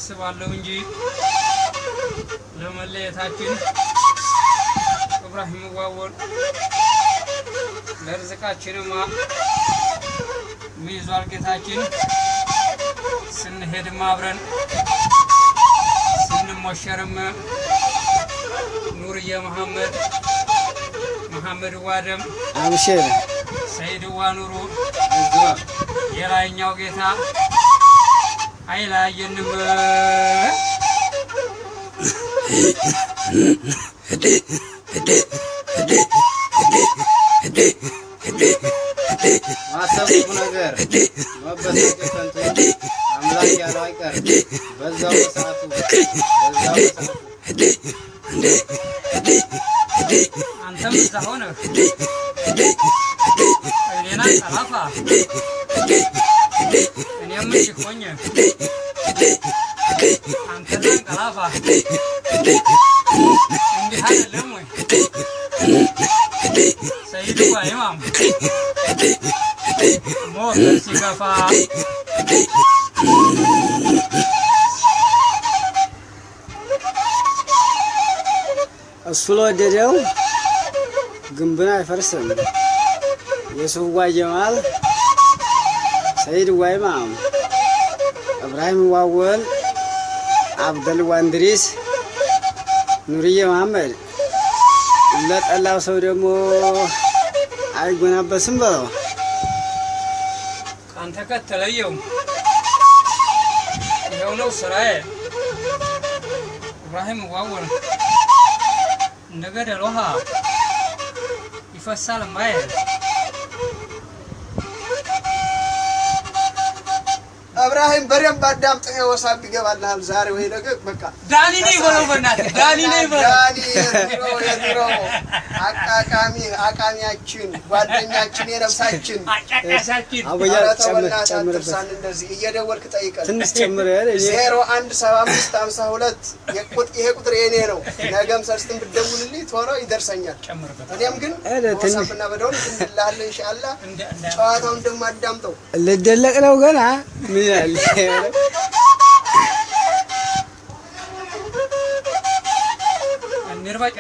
አስባለሁ እንጂ ለመለየታችን ኢብራሂም ዋወል ለርዝቃችንማ ሚዟል ጌታችን ስንሄድም አብረን ስንሞሸርም ኑርዬ መሐመድ ዋደም አብሽር ሰይድ ዋኑሩ የላይኛው ጌታ አይላየንም ማሰቡ ነገር ወበሰከንቱ አምላክ ያለው አይቀር በዛው ሰዓቱ አንተም ዛሆነ እኔና አላፋ እኔም ይቆኝ አንተና አላፋ እንዲህ አይደለም ወይ ሰይድ ኢማም ሞት ሲገፋ እሱ ለወደደው ግንብን አይፈርስም የሱዋ ጀማል ሰይድ ኢማም ኢብራሂም ዋወል አብደል ዋንድሪስ ኑርዬ መሐመድ ለጠላው ሰው ደግሞ አይጎናበስም በለው ካንተ ከተለየው ይሄው ነው ስራዬ ኢብራሂም ዋወል እንደገደል ውሃ ይፈሳል ማየት ኢብራሂም በደንብ አዳምጠህ ወሳብ ይገባልሃል ዛሬ ወይ ነገ በቃ ዳኒ ነኝ በለው በእናትህ ዳኒ ነኝ በለው ዳኒ የድሮ አቃሚያችን ጓደኛችን የነፍሳችን አጫቃሳችን አበያ ጨምርበት እንደዚህ እየደወልክ ጠይቀህ ትንሽ ጨምር ያለ 017552 ይሄ ቁጥር የኔ ነው ነገም ሰርስትም ብትደውልልኝ ቶሎ ይደርሰኛል ጨምርበት እኔም ግን ወሳብና በደውል እንላለን ኢንሻአላህ ጨዋታውን እንደማዳምጠው ልደለቅ ነው ገና ምን ያለ እንርባጭ